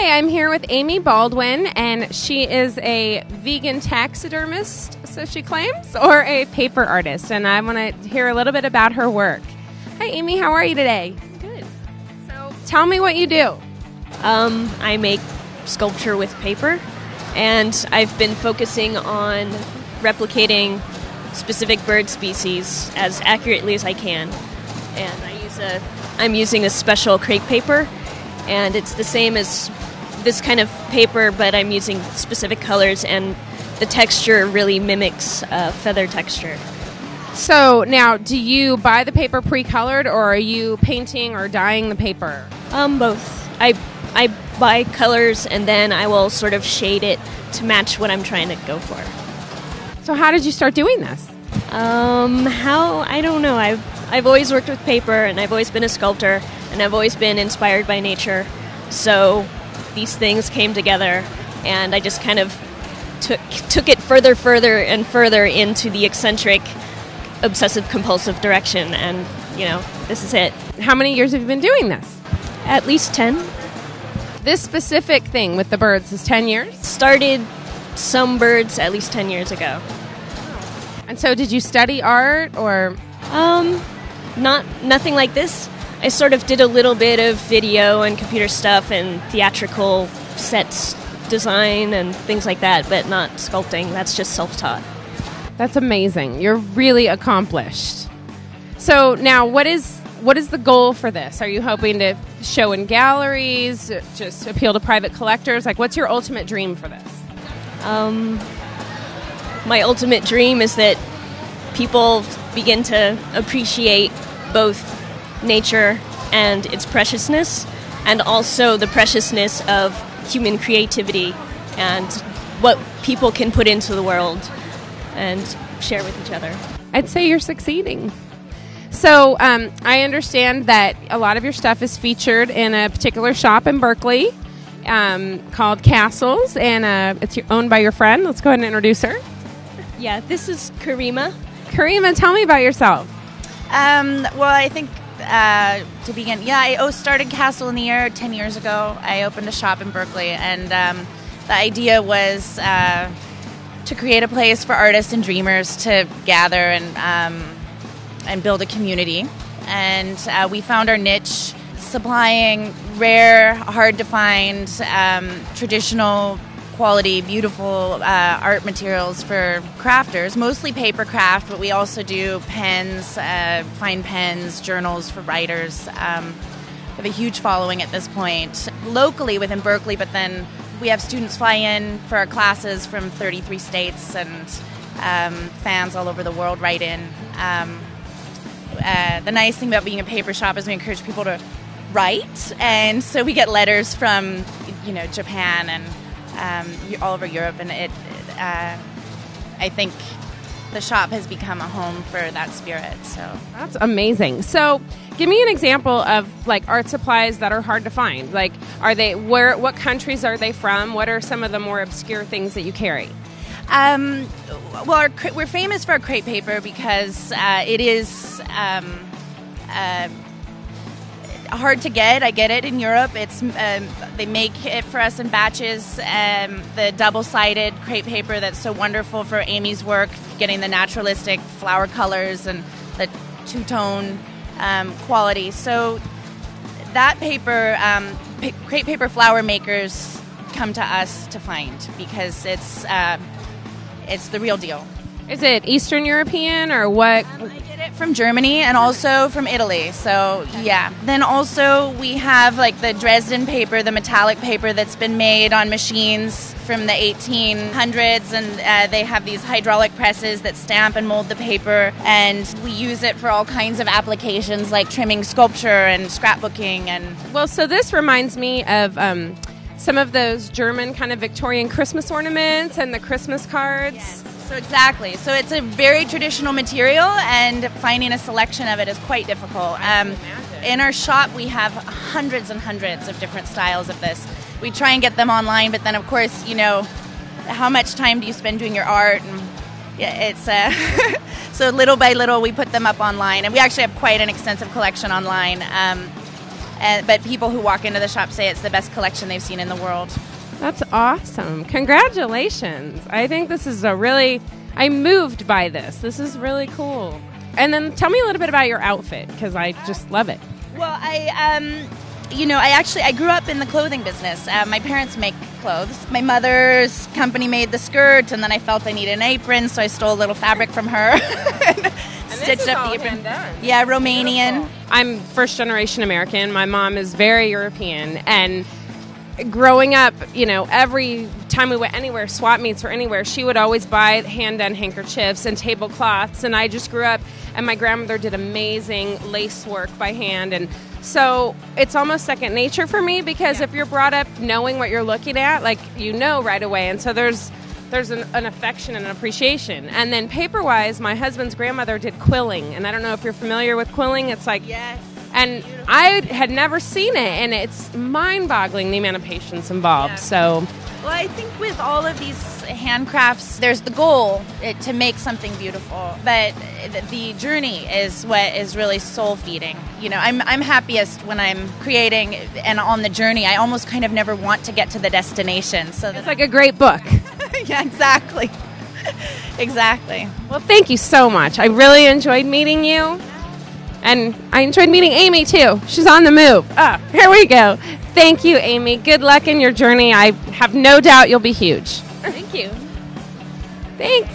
Hi, I'm here with Aimee Baldwin, and she is a vegan taxidermist, so she claims, or a paper artist, and I want to hear a little bit about her work. Hi, Aimee. How are you today? Good. So tell me what you do. I make sculpture with paper, and I've been focusing on replicating specific bird species as accurately as I can. And I'm using a special crepe paper, and it's the same as this kind of paper, but I'm using specific colors, and the texture really mimics feather texture. So now, do you buy the paper pre-colored, or are you painting or dyeing the paper? Both. I buy colors, and then I will sort of shade it to match what I'm trying to go for. So how did you start doing this? I don't know. I've always worked with paper, and I've always been a sculptor, and I've always been inspired by nature. So these things came together, and I just kind of took it further and further into the eccentric, obsessive-compulsive direction, and, this is it. How many years have you been doing this? At least 10. This specific thing with the birds is 10 years? Started some birds at least 10 years ago. And so did you study art, or? Nothing like this. I sort of did a little bit of video and computer stuff and theatrical sets design and things like that, but not sculpting. That's just self-taught. That's amazing. You're really accomplished. So now, what is the goal for this? Are you hoping to show in galleries, just appeal to private collectors? Like, what's your ultimate dream for this? My ultimate dream is that people begin to appreciate both nature and its preciousness, and also the preciousness of human creativity and what people can put into the world and share with each other. I'd say you're succeeding. So I understand that a lot of your stuff is featured in a particular shop in Berkeley called Castles, and it's owned by your friend. Let's go ahead and introduce her. Yeah, this is Karima. Karima, tell me about yourself. Well, I think to begin, I started Castle in the Air 10 years ago. I opened a shop in Berkeley, and the idea was to create a place for artists and dreamers to gather and build a community. And we found our niche supplying rare, hard to find, traditional quality, beautiful art materials for crafters, mostly paper craft, but we also do pens, fine pens, journals for writers. We have a huge following at this point, locally within Berkeley, but then we have students fly in for our classes from 33 states, and fans all over the world write in. The nice thing about being a paper shop is we encourage people to write, and so we get letters from Japan and all over Europe, and I think the shop has become a home for that spirit. So that's amazing. So give me an example of like art supplies that are hard to find. Like, what countries are they from? What are some of the more obscure things that you carry? Well, we're famous for our crepe paper because it is hard to get. I get it in Europe. It's they make it for us in batches. The double-sided crepe paper that's so wonderful for Aimee's work, getting the naturalistic flower colors and the two-tone quality. So that paper, crepe paper flower makers come to us to find because it's the real deal. Is it Eastern European or what? I get it from Germany and also from Italy. So, yeah. Then also we have like the Dresden paper, the metallic paper that's been made on machines from the 1800s. And they have these hydraulic presses that stamp and mold the paper. And we use it for all kinds of applications like trimming sculpture and scrapbooking. Well, so this reminds me of some of those German kind of Victorian Christmas ornaments and the Christmas cards. Yes. So exactly. So it's a very traditional material, and finding a selection of it is quite difficult. In our shop, we have hundreds and hundreds of different styles of this. We try and get them online, but then, of course, how much time do you spend doing your art? And it's so little by little, we put them up online, and we actually have quite an extensive collection online. But people who walk into the shop say it's the best collection they've seen in the world. That's awesome. Congratulations. I think this is I'm moved by this. This is really cool. And then tell me a little bit about your outfit, because I just love it. Well, I grew up in the clothing business. My parents make clothes. My mother's company made the skirts, and then I felt I needed an apron, so I stole a little fabric from her and stitched up the apron. Yeah, Romanian. Beautiful. I'm first generation American. My mom is very European, and growing up, every time we went anywhere, swap meets or anywhere, she would always buy hand-done handkerchiefs and tablecloths, and I just grew up, and my grandmother did amazing lace work by hand, and so it's almost second nature for me, because if you're brought up knowing what you're looking at, right away, and so there's an affection and an appreciation. And then paper-wise, my husband's grandmother did quilling, and I don't know if you're familiar with quilling. It's like... Yes. And I had never seen it, and it's mind-boggling the amount of patience involved. Yeah. So, well, I think with all of these handcrafts, there's the goal to make something beautiful, but the journey is what is really soul-feeding. I'm happiest when I'm creating and on the journey. I almost kind of never want to get to the destination. So it's like a great book. Yeah, exactly. Exactly. Well, thank you so much. I really enjoyed meeting you. And I enjoyed meeting Aimee, too. She's on the move. Here we go. Thank you, Aimee. Good luck in your journey. I have no doubt you'll be huge. Thank you. Thanks.